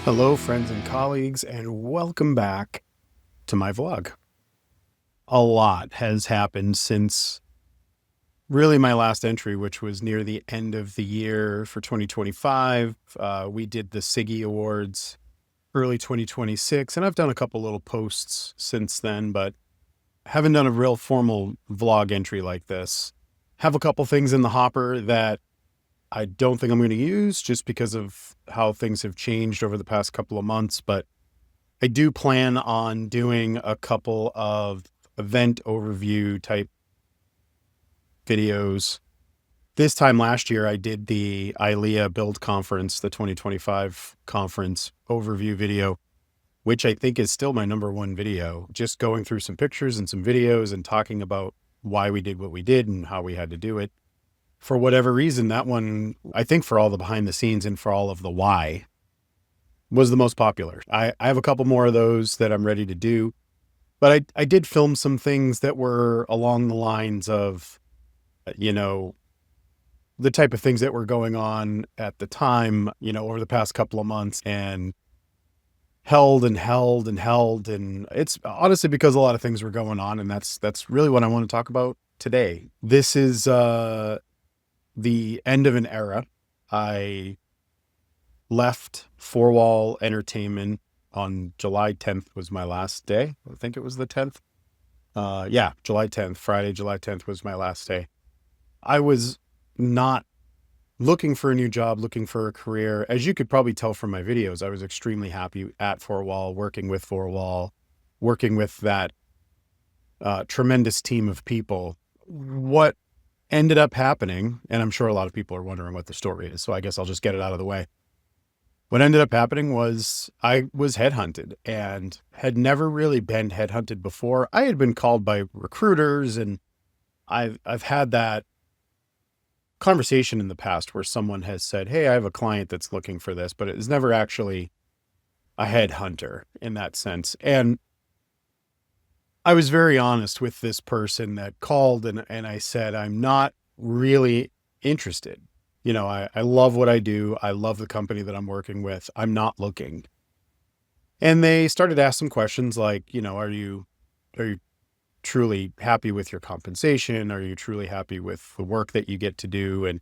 Hello, friends and colleagues, and welcome back to my vlog. A lot has happened since really my last entry, which was near the end of the year for 2025. We did the SIGGI Awards early 2026, and I've done a couple little posts since then, but haven't done a real formal vlog entry like this. Have a couple things in the hopper that I don't think I'm going to use just because of how things have changed over the past couple of months, but I do plan on doing a couple of event overview type videos. This time last year, I did the ILEA Build Conference, the 2025 conference overview video, which I think is still my #1 video, just going through some pictures and some videos and talking about why we did what we did and how we had to do it. For whatever reason, that one, I think for all the behind the scenes and for all of the why, was the most popular. I have a couple more of those that I'm ready to do, but I did film some things that were along the lines of, the type of things that were going on at the time, over the past couple of months, and held. And it's honestly because a lot of things were going on, and that's really what I want to talk about today. This is, the end of an era. I left Four Wall Entertainment on July 10th was my last day. I think it was the 10th. July 10th, Friday, July 10th was my last day. I was not looking for a new job, looking for a career. As you could probably tell from my videos, I was extremely happy at Four Wall, working with Four Wall, working with that tremendous team of people. What ended up happening, and I'm sure a lot of people are wondering what the story is, so I guess I'll just get it out of the way. What ended up happening was I was headhunted, and had never really been headhunted before. I had been called by recruiters, and I've had that conversation in the past where someone has said, hey, I have a client that's looking for this, but it was never actually a headhunter in that sense. And I was very honest with this person that called, and I said, I'm not really interested. I love what I do. I love the company that I'm working with. I'm not looking. And they started to ask some questions like, are you truly happy with your compensation? Are you truly happy with the work that you get to do?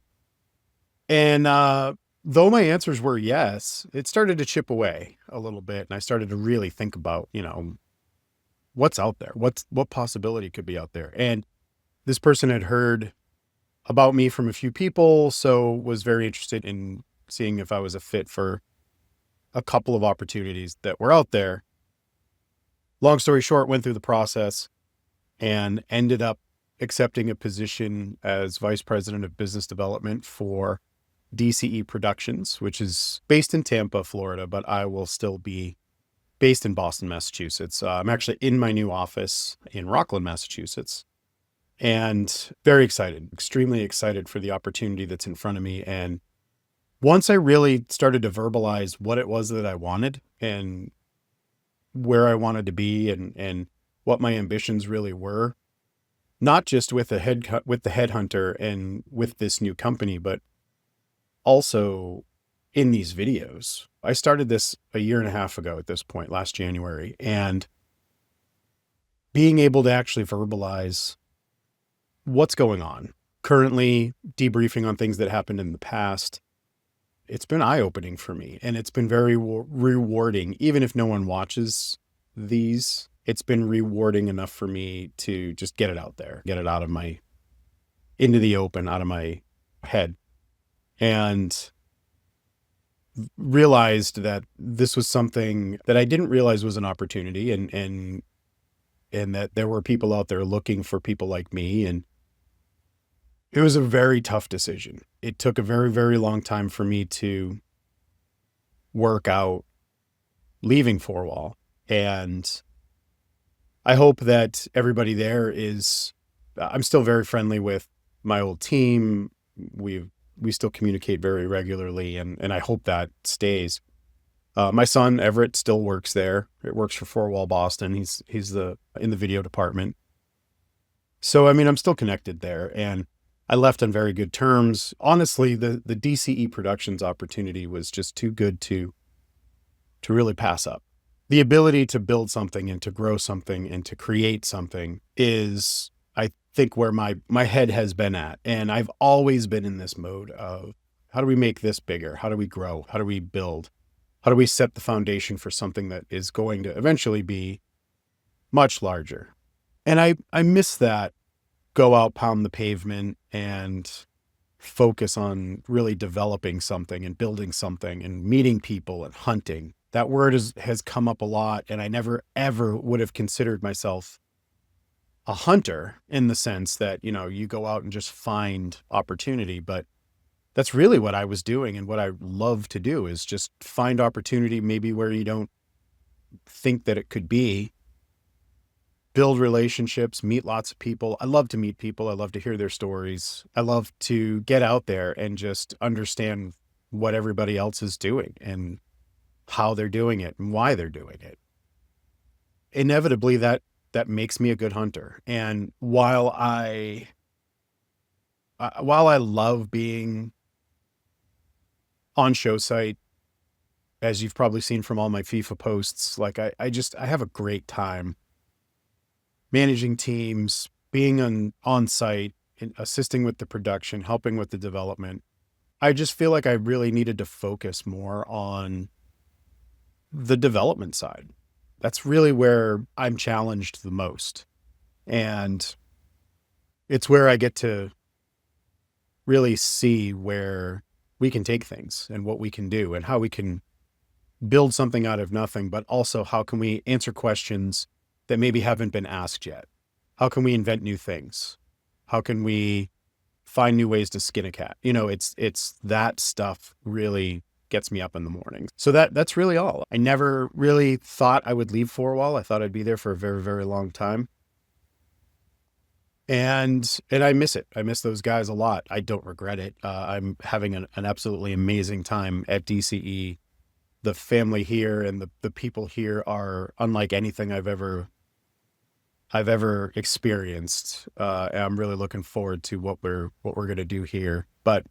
And though my answers were yes, it started to chip away a little bit. And I started to really think about, what's out there? What possibility could be out there? And this person had heard about me from a few people, so was very interested in seeing if I was a fit for a couple of opportunities that were out there. Long story short, went through the process and ended up accepting a position as Vice President of Business Development for DCE Productions, which is based in Tampa, Florida, but I will still be based in Boston, Massachusetts. I'm actually in my new office in Rockland, Massachusetts, and very excited, extremely excited for the opportunity that's in front of me. And once I really started to verbalize what it was that I wanted and where I wanted to be and what my ambitions really were, not just with the headhunter and with this new company, but also in these videos. I started this a year and a half ago at this point, last January, and being able to actually verbalize what's going on currently, debriefing on things that happened in the past, it's been eye-opening for me, and it's been very rewarding. Even if no one watches these, it's been rewarding enough for me to just get it out there, get it into the open, out of my head. And realized that this was something that I didn't realize was an opportunity, and that there were people out there looking for people like me. And it was a very tough decision. It took a very, very long time for me to work out leaving Four Wall. And I hope that everybody there I'm still very friendly with my old team. We still communicate very regularly, and I hope that stays. My son, Everett, still works there. It works for Four Wall Boston. He's in the video department. So, I'm still connected there, and I left on very good terms. Honestly, the DCE Productions opportunity was just too good to to really pass up. The ability to build something and to grow something and to create something is, I think, where my head has been at. And I've always been in this mode of, how do we make this bigger? How do we grow? How do we build? How do we set the foundation for something that is going to eventually be much larger? And I miss that. Go out, pound the pavement, and focus on really developing something and building something and meeting people and hunting. That word has come up a lot, and I never, ever would have considered myself a hunter in the sense that, you go out and just find opportunity. But that's really what I was doing, and what I love to do is just find opportunity maybe where you don't think that it could be, build relationships, meet lots of people. I love to meet people. I love to hear their stories. I love to get out there and just understand what everybody else is doing and how they're doing it and why they're doing it. Inevitably, that makes me a good hunter. And while I love being on show site, as you've probably seen from all my FIFA posts, like I have a great time managing teams, being on site, and assisting with the production, helping with the development. I just feel like I really needed to focus more on the development side. That's really where I'm challenged the most. And it's where I get to really see where we can take things and what we can do and how we can build something out of nothing, but also how can we answer questions that maybe haven't been asked yet? How can we invent new things? How can we find new ways to skin a cat? It's that stuff really gets me up in the morning. So that's really all. I never really thought I would leave 4Wall. I thought I'd be there for a very, very long time. And I miss it. I miss those guys a lot. I don't regret it. I'm having an absolutely amazing time at DCE. The family here and the people here are unlike anything I've ever experienced. I'm really looking forward to what we're going to do here. But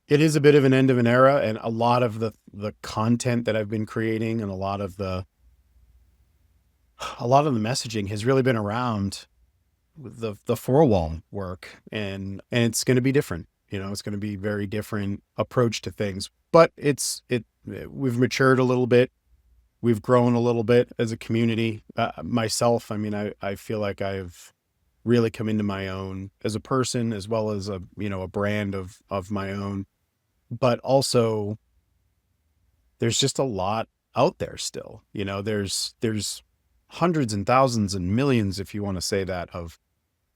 it is a bit of an end of an era, and a lot of the content that I've been creating and a lot of the messaging has really been around the 4Wall work, and it's going to be different. It's going to be very different approach to things, but we've matured a little bit. We've grown a little bit as a community. Myself, I feel like I've really come into my own as a person, as well as a brand of my own. But also, there's just a lot out there still. There's hundreds and thousands and millions, if you want to say that, of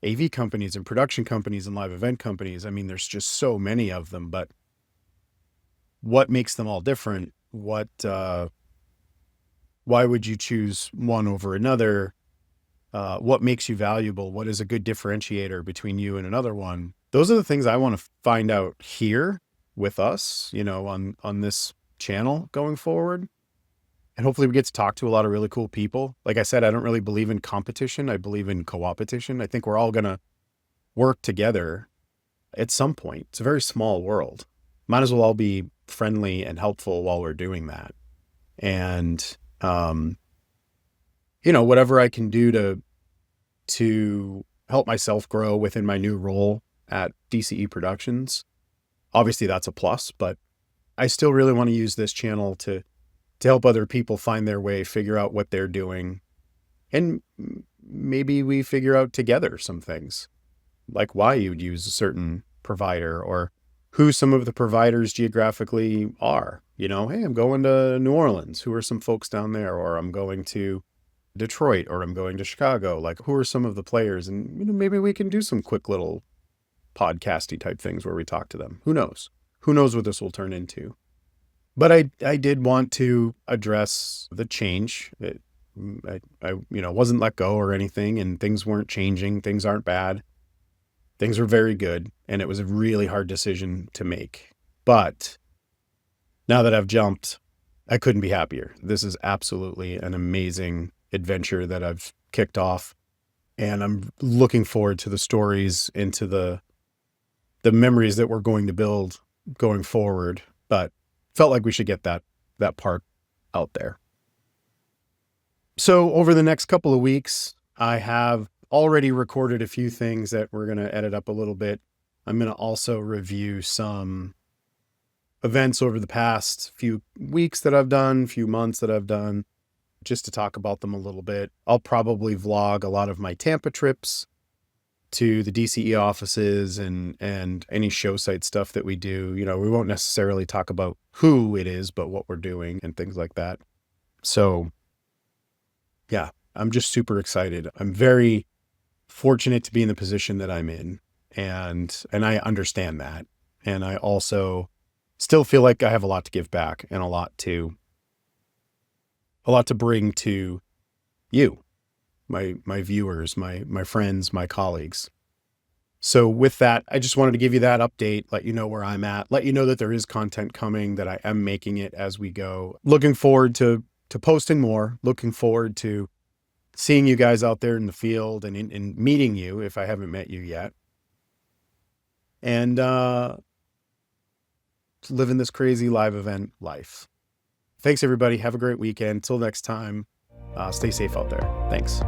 AV companies and production companies and live event companies. There's just so many of them. But what makes them all different? Why would you choose one over another? What makes you valuable? What is a good differentiator between you and another one? Those are the things I want to find out here with us, on this channel going forward. And hopefully we get to talk to a lot of really cool people. Like I said, I don't really believe in competition. I believe in co-opetition. I think we're all going to work together at some point. It's a very small world. Might as well all be friendly and helpful while we're doing that. And whatever I can do to help myself grow within my new role at DCE Productions, obviously that's a plus, but I still really want to use this channel to help other people find their way, figure out what they're doing. And maybe we figure out together some things, like why you'd use a certain provider or who some of the providers geographically are. Hey, I'm going to New Orleans. Who are some folks down there? Or I'm going to Detroit, or I'm going to Chicago. Like, who are some of the players? And maybe we can do some quick little podcasty type things where we talk to them. Who knows? Who knows what this will turn into? But I did want to address the change. I wasn't let go or anything, and things weren't changing. Things aren't bad. Things were very good, and it was a really hard decision to make. But now that I've jumped, I couldn't be happier. This is absolutely an amazing adventure that I've kicked off, and I'm looking forward to the stories and to the memories that we're going to build going forward. But felt like we should get that part out there. So over the next couple of weeks, I have already recorded a few things that we're going to edit up a little bit. I'm going to also review some events over the past few weeks that I've done, few months that I've done, just to talk about them a little bit. I'll probably vlog a lot of my Tampa trips to the DCE offices and any show site stuff that we do. You know, we won't necessarily talk about who it is, but what we're doing and things like that. So yeah, I'm just super excited. I'm very fortunate to be in the position that I'm in, and I understand that. And I also still feel like I have a lot to give back and a lot to bring to you, my viewers, my friends, my colleagues. So with that, I just wanted to give you that update, let you know where I'm at, let you know that there is content coming, that I am making it as we go. Looking forward to posting more, looking forward to seeing you guys out there in the field and in meeting you if I haven't met you yet. And living this crazy live event life. Thanks, everybody. Have a great weekend. Till next time, stay safe out there. Thanks.